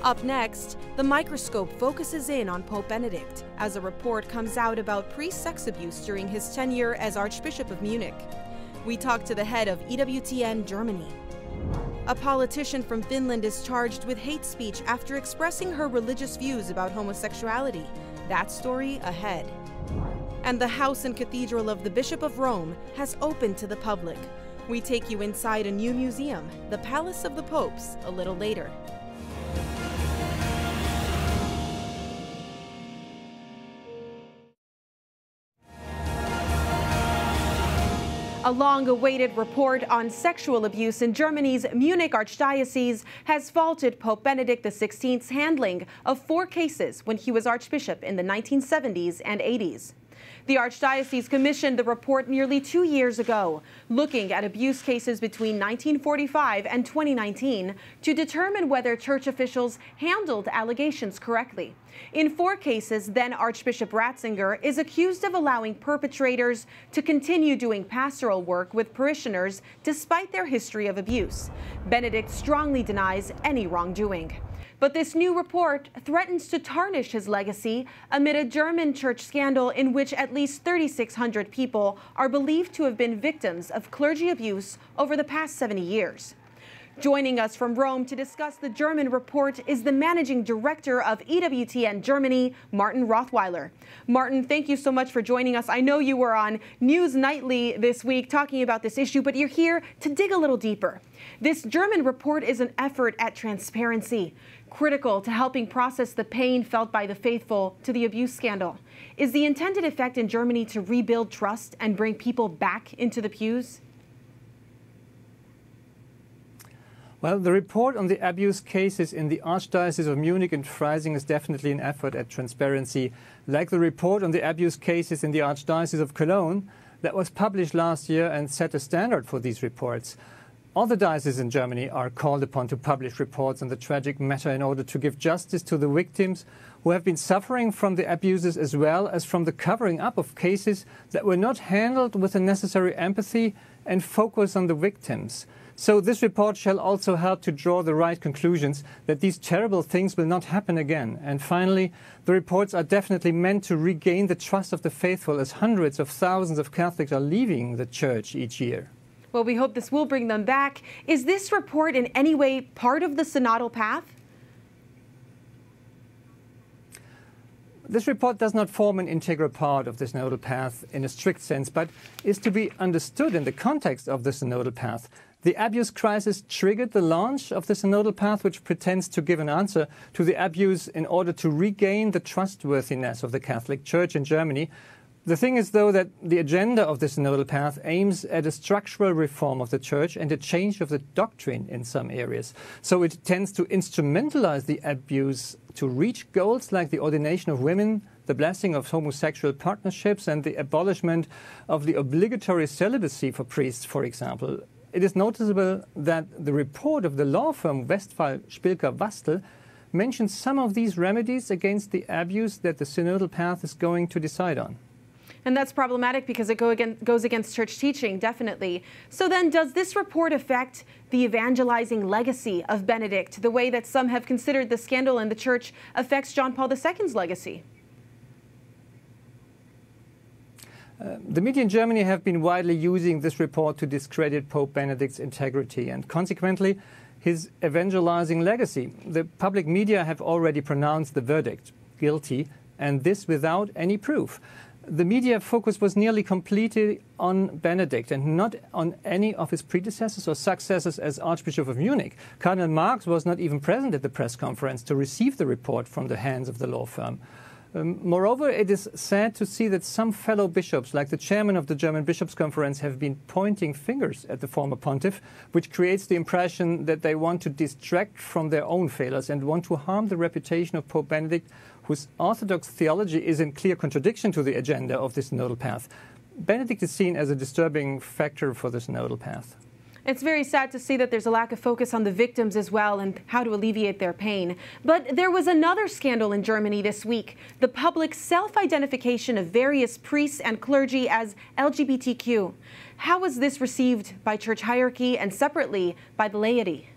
Up next, the microscope focuses in on Pope Benedikt as a report comes out about priest sex abuse during his tenure as Archbishop of Munich. We talk to the head of EWTN Germany. A politician from Finland is charged with hate speech after expressing her religious views about homosexuality. That story ahead. And the house and cathedral of the Bishop of Rome has opened to the public. We take you inside a new museum, the Palace of the Popes, a little later. A long-awaited report on sexual abuse in Germany's Munich Archdiocese has faulted Pope Benedict XVI's handling of 4 cases when he was Archbishop in the 1970s and 80s. The Archdiocese commissioned the report nearly 2 years ago, looking at abuse cases between 1945 and 2019 to determine whether church officials handled allegations correctly. In 4 cases, then Archbishop Ratzinger is accused of allowing perpetrators to continue doing pastoral work with parishioners despite their history of abuse. Benedikt strongly denies any wrongdoing. But this new report threatens to tarnish his legacy amid a German church scandal in which at least 3,600 people are believed to have been victims of clergy abuse over the past 70 years. Joining us from Rome to discuss the German report is the managing director of EWTN Germany, Martin Rothweiler. Martin, thank you so much for joining us. I know you were on News Nightly this week talking about this issue, but you're here to dig a little deeper. This German report is an effort at transparency, critical to helping process the pain felt by the faithful to the abuse scandal. Is the intended effect in Germany to rebuild trust and bring people back into the pews? Well, the report on the abuse cases in the Archdiocese of Munich and Freising is definitely an effort at transparency, like the report on the abuse cases in the Archdiocese of Cologne that was published last year and set a standard for these reports. All the dioceses in Germany are called upon to publish reports on the tragic matter in order to give justice to the victims who have been suffering from the abuses as well as from the covering up of cases that were not handled with the necessary empathy and focus on the victims. So this report shall also help to draw the right conclusions that these terrible things will not happen again. And finally, the reports are definitely meant to regain the trust of the faithful as hundreds of thousands of Catholics are leaving the Church each year. Well, we hope this will bring them back. Is this report in any way part of the synodal path? This report does not form an integral part of the synodal path in a strict sense, but is to be understood in the context of the synodal path. The abuse crisis triggered the launch of the synodal path, which pretends to give an answer to the abuse in order to regain the trustworthiness of the Catholic Church in Germany. The thing is, though, that the agenda of the synodal path aims at a structural reform of the Church and a change of the doctrine in some areas. So it tends to instrumentalize the abuse to reach goals like the ordination of women, the blessing of homosexual partnerships, and the abolishment of the obligatory celibacy for priests, for example. It is noticeable that the report of the law firm Westphal Spilker Wastel mentions some of these remedies against the abuse that the synodal path is going to decide on. And that's problematic because it goes against church teaching, definitely. So then, does this report affect the evangelizing legacy of Benedikt, the way that some have considered the scandal in the church affects John Paul II's legacy? The media in Germany have been widely using this report to discredit Pope Benedikt's integrity and consequently his evangelizing legacy. The public media have already pronounced the verdict, guilty, and this without any proof. The media focus was nearly completely on Benedikt and not on any of his predecessors or successors as Archbishop of Munich. Cardinal Marx was not even present at the press conference to receive the report from the hands of the law firm. Moreover, it is sad to see that some fellow bishops, like the chairman of the German Bishops' Conference, have been pointing fingers at the former pontiff, which creates the impression that they want to distract from their own failures and want to harm the reputation of Pope Benedikt, whose orthodox theology is in clear contradiction to the agenda of the synodal path. Benedikt is seen as a disturbing factor for the synodal path. It's very sad to see that there's a lack of focus on the victims as well and how to alleviate their pain. But there was another scandal in Germany this week, the public self-identification of various priests and clergy as LGBTQ. How was this received by church hierarchy and separately by the laity?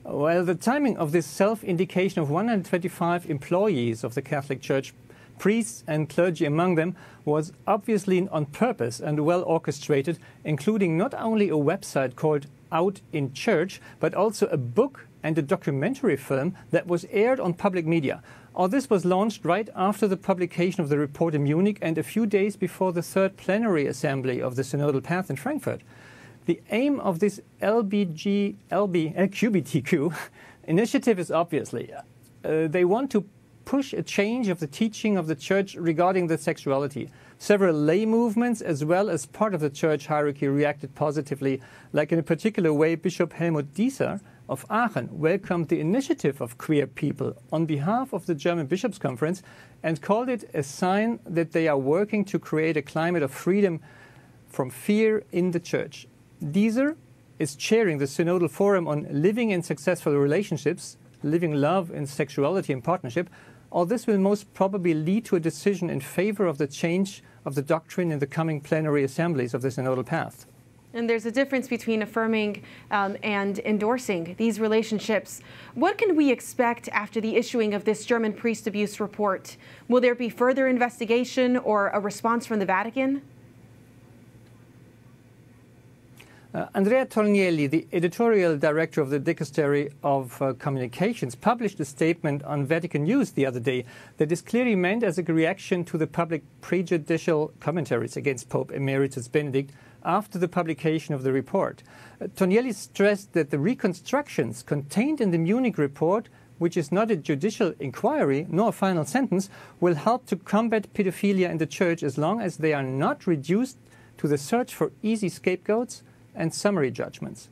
Well, the timing of this self-indication of 125 employees of the Catholic Church, priests and clergy among them, was obviously on purpose and well orchestrated, including not only a website called Out in Church, but also a book and a documentary film that was aired on public media. All this was launched right after the publication of the report in Munich and a few days before the third plenary assembly of the Synodal Path in Frankfurt. The aim of this LGBTQ initiative is obviously they want to push a change of the teaching of the Church regarding the sexuality. Several lay movements as well as part of the Church hierarchy reacted positively, like in a particular way Bishop Helmut Dieser of Aachen welcomed the initiative of queer people on behalf of the German Bishops' Conference and called it a sign that they are working to create a climate of freedom from fear in the Church. Dieser is chairing the Synodal Forum on Living in Successful Relationships, Living Love in Sexuality and Partnership. All this will most probably lead to a decision in favor of the change of the doctrine in the coming plenary assemblies of the Synodal Path. And there's a difference between affirming and endorsing these relationships. What can we expect after the issuing of this German priest abuse report? Will there be further investigation or a response from the Vatican? Andrea Tornielli, the editorial director of the Dicastery of Communications, published a statement on Vatican News the other day that is clearly meant as a reaction to the public prejudicial commentaries against Pope Emeritus Benedikt after the publication of the report. Tornielli stressed that the reconstructions contained in the Munich report, which is not a judicial inquiry nor a final sentence, will help to combat pedophilia in the Church as long as they are not reduced to the search for easy scapegoats and summary judgments.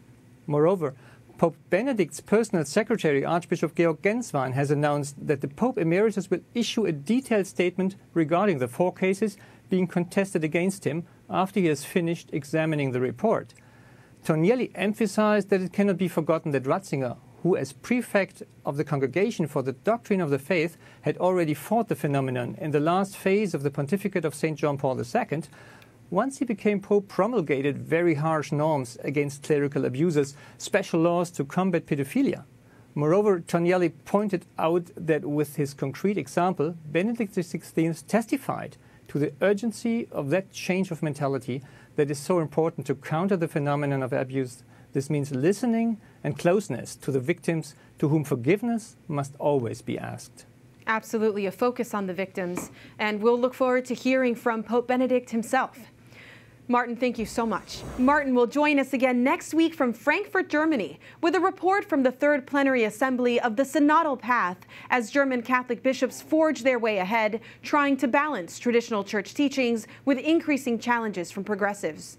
Moreover, Pope Benedict's personal secretary, Archbishop Georg Genswein, has announced that the Pope Emeritus will issue a detailed statement regarding the 4 cases being contested against him after he has finished examining the report. Tornielli emphasized that it cannot be forgotten that Ratzinger, who as prefect of the Congregation for the Doctrine of the Faith had already fought the phenomenon in the last phase of the pontificate of St. John Paul II, once he became Pope, promulgated very harsh norms against clerical abusers, special laws to combat pedophilia. Moreover, Tornielli pointed out that with his concrete example, Benedict XVI testified to the urgency of that change of mentality that is so important to counter the phenomenon of abuse. This means listening and closeness to the victims to whom forgiveness must always be asked. Absolutely, a focus on the victims. And we'll look forward to hearing from Pope Benedikt himself. Martin, thank you so much. Martin will join us again next week from Frankfurt, Germany, with a report from the Third Plenary Assembly of the Synodal Path as German Catholic bishops forge their way ahead, trying to balance traditional church teachings with increasing challenges from progressives.